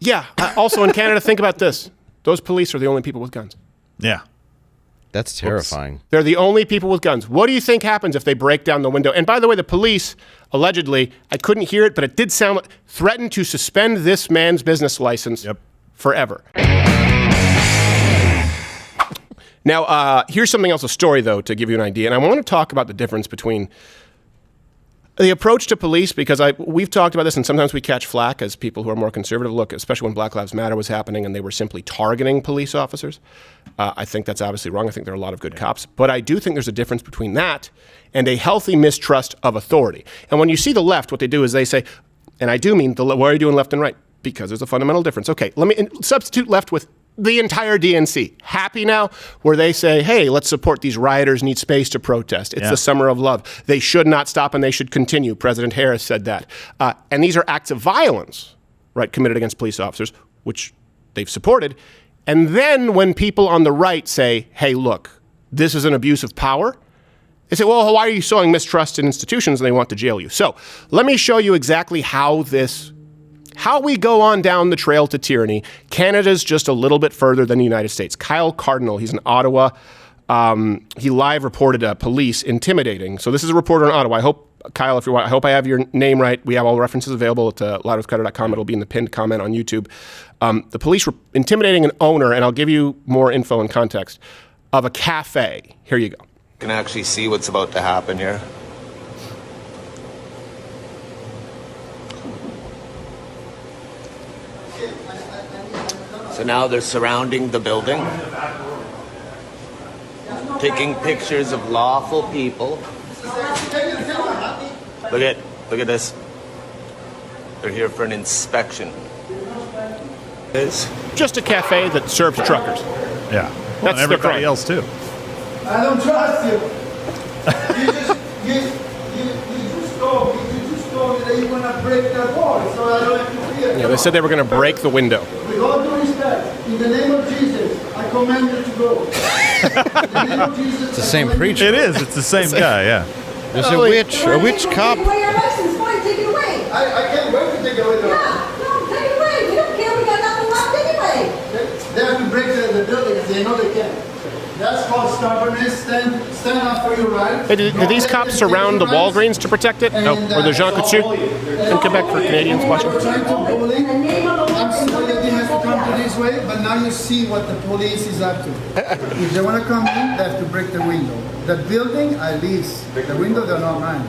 Yeah. Also in Canada, think about this. Those police are the only people with guns. Yeah. That's terrifying. Oops. They're the only people with guns. What do you think happens if they break down the window? And by the way, the police, allegedly, I couldn't hear it, but it did sound like, threatened to suspend this man's business license forever. Now, here's something else, a story, though, to give you an idea. And I want to talk about the difference between the approach to police, because we've talked about this, and sometimes we catch flack as people who are more conservative. Look, especially when Black Lives Matter was happening and they were simply targeting police officers. I think that's obviously wrong. I think there are a lot of good cops. But I do think there's a difference between that and a healthy mistrust of authority. And when you see the left, what they do is they say, and I do mean, what are you doing left and right? Because there's a fundamental difference. Okay, let me substitute left with the entire DNC. Happy now? Where they say, hey, let's support these rioters, need space to protest. It's the summer of love. They should not stop and they should continue. President Harris said that. And these are acts of violence, right, committed against police officers, which they've supported. And then when people on the right say, hey, look, this is an abuse of power, they say, well, why are you sowing mistrust in institutions and they want to jail you? So let me show you exactly how we go on down the trail to tyranny. Canada's just a little bit further than the United States. Kyle Cardinal, he's in Ottawa. He live reported police intimidating. So this is a reporter in Ottawa. I hope, Kyle, if you want, I hope I have your name right. We have all the references available at loudwithcrowder.com. It'll be in the pinned comment on YouTube. The police were intimidating an owner, and I'll give you more info and context, of a cafe. Here you go. You can actually see what's about to happen here. So now they're surrounding the building, taking pictures of lawful people. Look at this. They're here for an inspection. It's just a cafe that serves truckers. Yeah. That's and everybody else too. I don't trust you. You just told me that you're gonna break that wall, so I don't have to fear. Yeah, they said they were going to break the window. With all due respect, in the name of Jesus, I command you to go. In the name of Jesus, It's the same preacher. It is. It's the same guy. Yeah. There's a witch cop. Take away your license, fine, take it away. I can't wait to take away the Yeah, no, take it away. We don't care, we got nothing left anyway. They have to break the building, and they know they can. That's called stubbornness. Stand up for your right. Hey, do these cops surround the Walgreens to protect it? No, or the Jean Coutu in Quebec for Canadians watching? Trying to bully. I'm sorry that they have to come to this way, but now you see what the police is up to. If they want to come in, they have to break the window. The building, I lease. The window, they're not mine.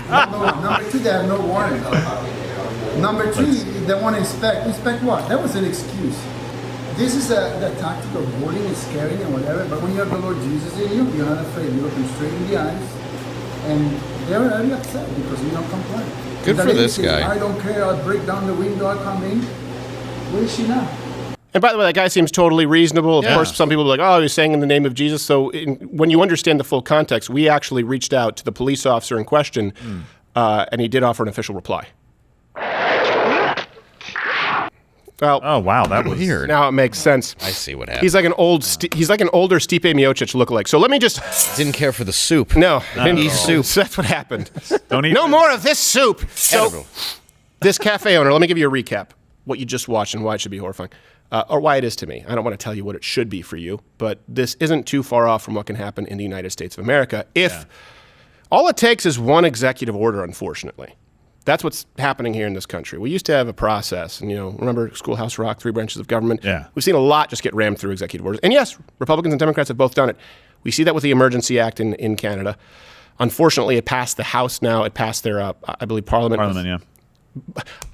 Number one. Number two, they have no warrant. Number three, they want to inspect. Inspect what? That was an excuse. This is the tactic of bullying and scaring and whatever, but when you have the Lord Jesus in you, you're not afraid. You look them straight in the eyes, and they're very upset because you don't complain. Good for this guy. I don't care, I'll break down the window, I'll come in. Where is she now? And by the way, that guy seems totally reasonable. Of course, some people are like, oh, he's saying in the name of Jesus. So when you understand the full context, we actually reached out to the police officer in question, and he did offer an official reply. Well, oh wow, that was weird. Now it makes sense. I see what happened. He's like an older Stipe Miocic lookalike. So let me just didn't care for the soup. No, Eat soup. That's what happened. Don't eat no more of this soup. So Edible. this cafe owner, let me give you a recap. What you just watched and why it should be horrifying, or why it is to me. I don't want to tell you what it should be for you, but this isn't too far off from what can happen in the United States of America if all it takes is one executive order. Unfortunately. That's what's happening here in this country. We used to have a process, and remember Schoolhouse Rock, 3 branches of government? Yeah. We've seen a lot just get rammed through executive orders. And yes, Republicans and Democrats have both done it. We see that with the Emergency Act in Canada. Unfortunately, it passed the House now. It passed their, I believe, Parliament.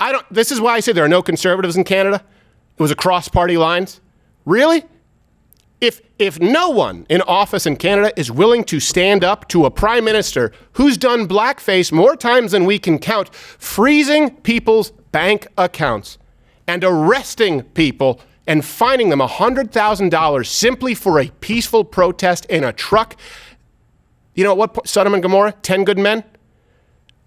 Yeah. This is why I say there are no conservatives in Canada. It was across party lines. Really? If no one in office in Canada is willing to stand up to a prime minister who's done blackface more times than we can count, freezing people's bank accounts and arresting people and fining them $100,000 simply for a peaceful protest in a truck, what, Sodom and Gomorrah, 10 good men?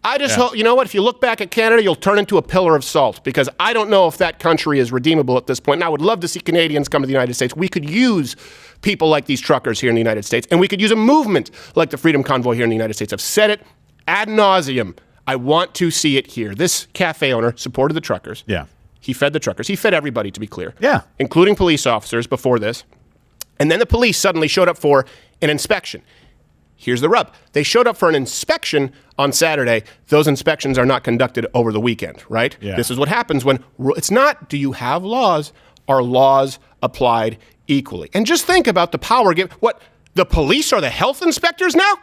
I just hope, if you look back at Canada, you'll turn into a pillar of salt, because I don't know if that country is redeemable at this point. And I would love to see Canadians come to the United States. We could use people like these truckers here in the United States, and we could use a movement like the Freedom Convoy here in the United States. I've said it ad nauseum. I want to see it here. This cafe owner supported the truckers. Yeah. He fed the truckers. He fed everybody, to be clear. Yeah. Including police officers before this. And then the police suddenly showed up for an inspection. Here's the rub. They showed up for an inspection on Saturday. Those inspections are not conducted over the weekend, right? Yeah. This is what happens when it's not, do you have laws? Are laws applied equally? And just think about the power given. What? The police are the health inspectors now?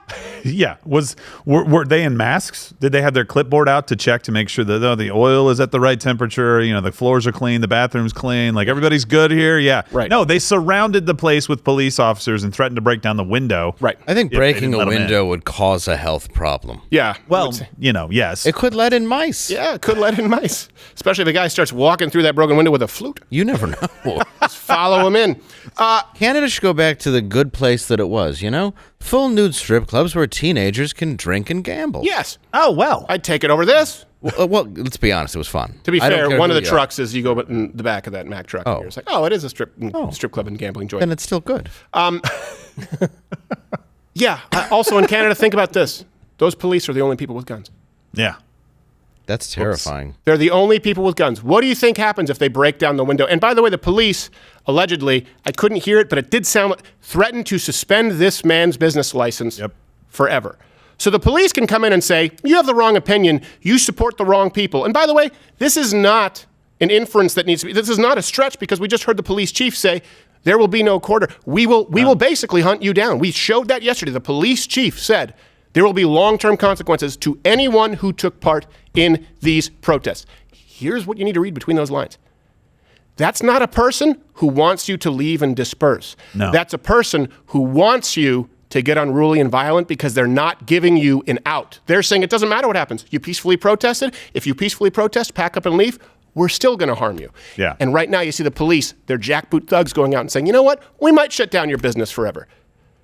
Yeah. Were they in masks? Did they have their clipboard out to check to make sure that the oil is at the right temperature? The floors are clean, the bathroom's clean, like everybody's good here? Yeah. Right. No, they surrounded the place with police officers and threatened to break down the window. Right. I think If they breaking didn't a let 'em in. window would cause a health problem. Yeah. Well, yes. It could let in mice. Yeah, it could let in mice. Especially if a guy starts walking through that broken window with a flute. You never know. Just follow him in. Canada should go back to the good place that it was, Full nude strip clubs where teenagers can drink and gamble. Yes. Oh, well. I'd take it over this. Well, let's be honest, it was fun. To be I don't fair, care one who of the you are. trucks is you go in the back of that Mack truck. And you're just like, oh, it is a strip club and gambling joint. Then it's still good. Yeah. Also in Canada, think about this. Those police are the only people with guns. Yeah. That's terrifying. They're the only people with guns. What do you think happens if they break down the window? And by the way, the police, allegedly, I couldn't hear it, but it did sound like, threatened to suspend this man's business license forever. So the police can come in and say, you have the wrong opinion, you support the wrong people. And by the way, this is not an inference that needs to be, this is not a stretch because we just heard the police chief say, there will be no quarter. We will basically hunt you down. We showed that yesterday. The police chief said, there will be long-term consequences to anyone who took part in these protests. Here's what you need to read between those lines. That's not a person who wants you to leave and disperse. No. That's a person who wants you to get unruly and violent because they're not giving you an out. They're saying it doesn't matter what happens. You peacefully protested. If you peacefully protest, pack up and leave, we're still going to harm you. Yeah. And right now you see the police, they're jackboot thugs going out and saying, you know what? We might shut down your business forever.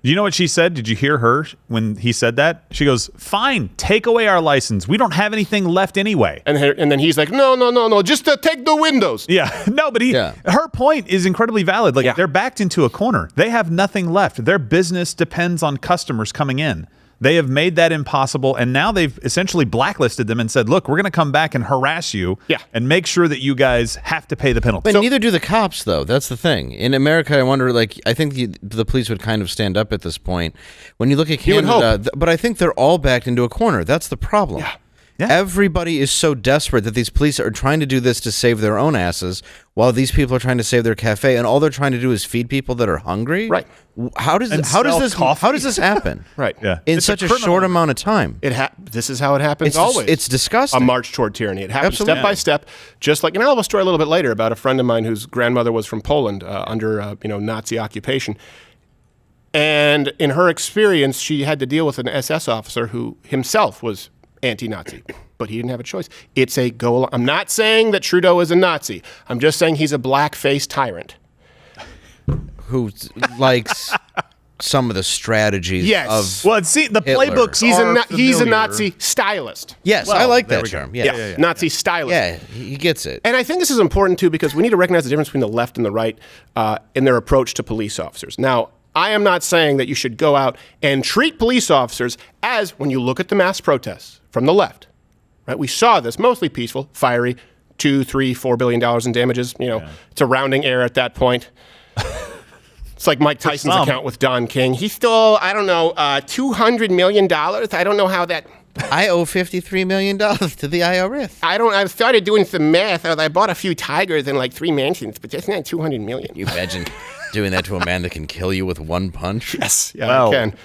You know what she said? Did you hear her when he said that? She goes, fine, take away our license. We don't have anything left anyway. And then he's like, no, just take the windows. Yeah, no, but her point is incredibly valid. Like, they're backed into a corner. They have nothing left. Their business depends on customers coming in. They have made that impossible, and now they've essentially blacklisted them and said, look, we're going to come back and harass you and make sure that you guys have to pay the penalty. But neither do the cops, though. That's the thing. In America, I wonder, I think the police would kind of stand up at this point. When you look at Canada, but I think they're all backed into a corner. That's the problem. Yeah. Everybody is so desperate that these police are trying to do this to save their own asses while these people are trying to save their cafe, and all they're trying to do is feed people that are hungry. Right. How does this happen? Right. Yeah. In It's such a criminal. short amount of time. This is how it happens always. It's disgusting. A march toward tyranny. It happens Absolutely. step by step, just like, and I'll have a story a little bit later about a friend of mine whose grandmother was from Poland under Nazi occupation. And in her experience, she had to deal with an SS officer who himself was anti-Nazi, but he didn't have a choice. It's a go. I'm not saying that Trudeau is a Nazi. I'm just saying he's a black-faced tyrant. Who likes some of the strategies of Well, see, the Hitler. playbooks He's are he's a familiar. Nazi stylist. Yes, Well, I like there that we go. term. Yeah. Nazi stylist. Yeah, he gets it. And I think this is important, too, because we need to recognize the difference between the left and the right in their approach to police officers. Now, I am not saying that you should go out and treat police officers as, when you look at the mass protests from the left, right? We saw this, mostly peaceful, fiery, $2, $3, $4 billion in damages. It's a rounding error at that point. It's like Mike Tyson's account with Don King. He stole, I don't know, $200 million. I don't know how that... I owe $53 million to the IRS. I started doing some math. I bought a few tigers and like 3 mansions, but that's not $200 million. You imagine doing that to a man that can kill you with one punch? Yes, yeah, Well. I can.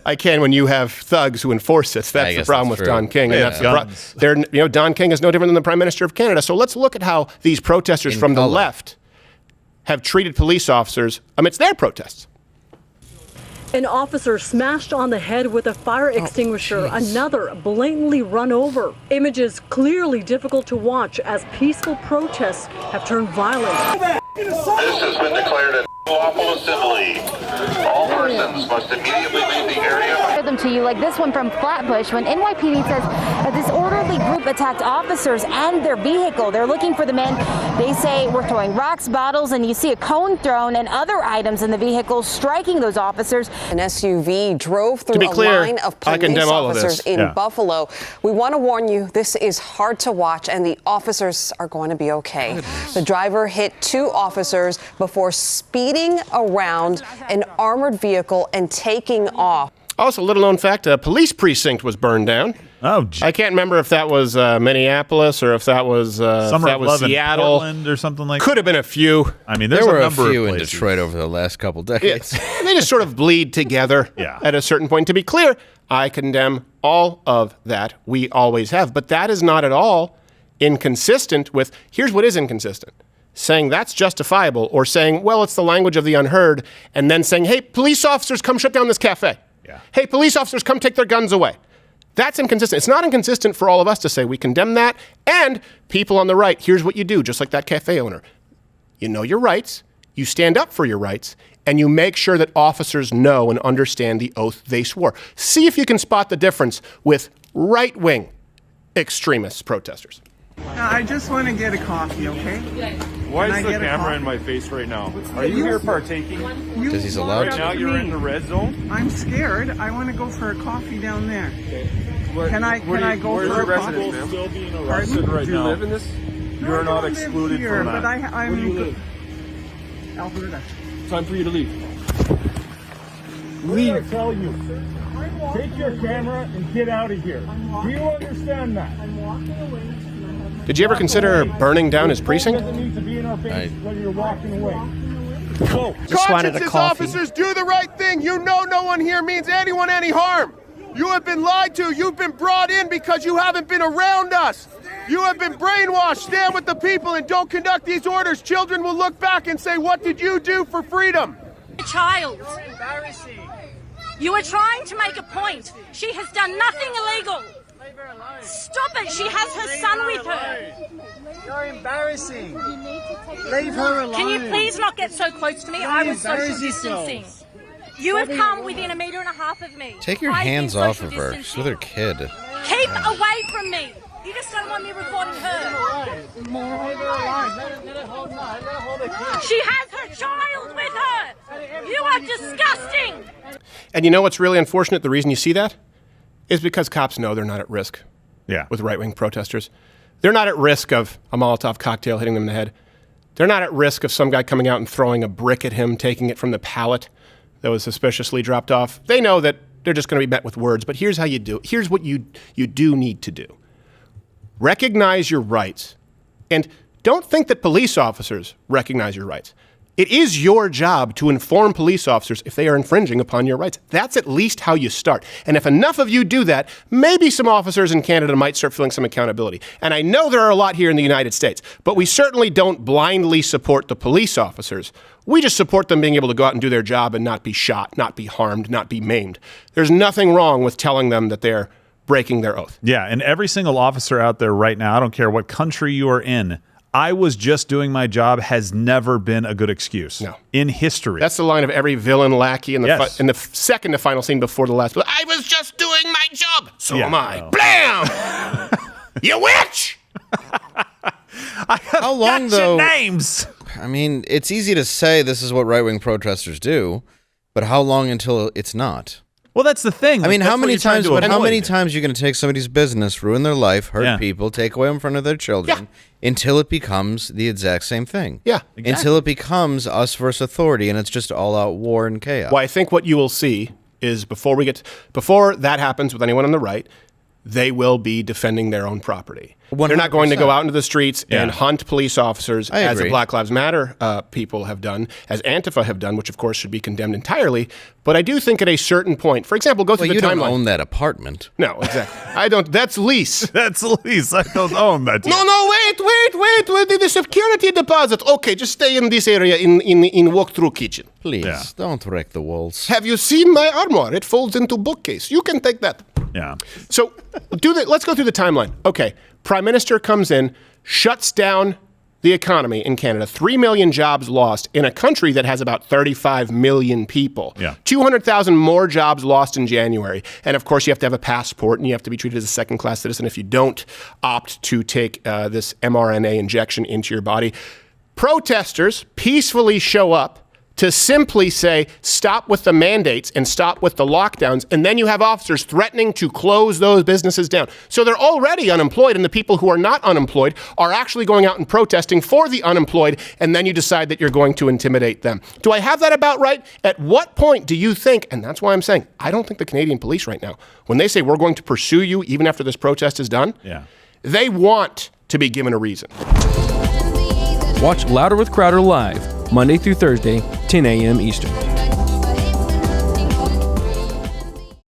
I can when you have thugs who enforce it. That's the guess problem that's with true. Don King. Yeah. And that's the Don King is no different than the Prime Minister of Canada. So let's look at how these protesters from the left have treated police officers amidst their protests. An officer smashed on the head with a fire extinguisher, another blatantly run over. Images clearly difficult to watch as peaceful protests have turned violent. This has been declared a Lawful assembly. All persons must immediately leave the area. Them to you, like this one from Flatbush, when NYPD says a disorderly group attacked officers and their vehicle. They're looking for the men. They say we're throwing rocks, bottles, and you see a cone thrown and other items in the vehicle striking those officers. An SUV drove through a line of police officers in Buffalo. We want to warn you, this is hard to watch, and the officers are going to be okay. The driver hit 2 officers before speeding around an armored vehicle and taking off. Also, little known fact, a police precinct was burned down. Oh, geez. I can't remember if that was Minneapolis or if that was Seattle or something like that. Could have been a few. I mean, there were a a few in Detroit over the last couple decades. Yeah. They just sort of bleed together at a certain point. To be clear, I condemn all of that. We always have. But that is not at all inconsistent with, here's what is inconsistent. Saying that's justifiable or saying, well, it's the language of the unheard, and then saying, hey, police officers, come shut down this cafe. Yeah. Hey, police officers, come take their guns away. That's inconsistent. It's not inconsistent for all of us to say we condemn that. And people on the right, here's what you do, just like that cafe owner. You know your rights, you stand up for your rights, and you make sure that officers know and understand the oath they swore. See if you can spot the difference with right-wing extremist protesters. I just want to get a coffee, okay? Why is the camera in my face right now? Are you here partaking? Because he's allowed to. Right now you're in the red zone? I'm scared. I want to go for a coffee down there. Okay. Can I go for a coffee? Where's still being arrested right now? Do you live in this? You're not excluded from that. But I'm... Where do you live? Alberta. Time for you to leave. Leave. I tell you. Take your camera and get out of here. Do you understand that? I'm walking away. Did you ever consider burning down his precinct? Conscientious officers, do the right thing. You know no one here means anyone any harm. You have been lied to. You've been brought in because you haven't been around us. You have been brainwashed. Stand with the people and don't conduct these orders. Children will look back and say, what did you do for freedom? Child. Embarrassing. You are trying to make a point. She has done nothing illegal. Stop it! She has her son with her. You're embarrassing. Leave her alone. Can you please not get so close to me? I was social distancing. You have come within 1.5 meters of me. Take your hands off of her. She's with her kid. Keep away from me. You just don't want me recording her. She has her child with her. You are disgusting. And you know what's really unfortunate? The reason you see that is because cops know they're not at risk with right-wing protesters. They're not at risk of a Molotov cocktail hitting them in the head. They're not at risk of some guy coming out and throwing a brick at him, taking it from the pallet that was suspiciously dropped off. They know that they're just going to be met with words, but here's how you do. Here's what you do need to do. Recognize your rights, and don't think that police officers recognize your rights. It is your job to inform police officers if they are infringing upon your rights. That's at least how you start. And if enough of you do that, maybe some officers in Canada might start feeling some accountability. And I know there are a lot here in the United States, but we certainly don't blindly support the police officers. We just support them being able to go out and do their job and not be shot, not be harmed, not be maimed. There's nothing wrong with telling them that they're breaking their oath. Yeah, and every single officer out there right now, I don't care what country you are in, I was just doing my job has never been a good excuse. No. In history. That's the line of every villain lackey in the in the second to final scene before the last. I was just doing my job. So am I. No. Blam! You witch! How long though? Names. I mean, it's easy to say this is what right-wing protesters do, but how long until it's not? Well, that's the thing. I mean, how many times are you going to take somebody's business, ruin their life, hurt people, take away in front of their children, until it becomes the exact same thing? Yeah. Exactly. Until it becomes us versus authority, and it's just all-out war and chaos. Well, I think what you will see is before that happens with anyone on the right, they will be defending their own property. 100%. They're not going to go out into the streets and hunt police officers as the Black Lives Matter people have done, as Antifa have done, which of course should be condemned entirely. But I do think at a certain point, for example, go through the timeline. You don't own that apartment. No, exactly. I don't. That's lease. That's lease. I don't own that. No, wait. The security deposit. Okay, just stay in this area in walk-through kitchen. Please, don't wreck the walls. Have you seen my armoire? It folds into bookcase. You can take that. Yeah. So let's go through the timeline. Okay. Prime Minister comes in, shuts down the economy in Canada. 3 million jobs lost in a country that has about 35 million people. 200,000 more jobs lost in January. And of course, you have to have a passport and you have to be treated as a second-class citizen if you don't opt to take this mRNA injection into your body. Protesters peacefully show up to simply say, stop with the mandates and stop with the lockdowns. And then you have officers threatening to close those businesses down. So they're already unemployed, and the people who are not unemployed are actually going out and protesting for the unemployed. And then you decide that you're going to intimidate them. Do I have that about right? At what point do you think, and that's why I'm saying, I don't think the Canadian police right now, when they say we're going to pursue you even after this protest is done, they want to be given a reason. Watch Louder with Crowder live, Monday through Thursday, 10 a.m. Eastern.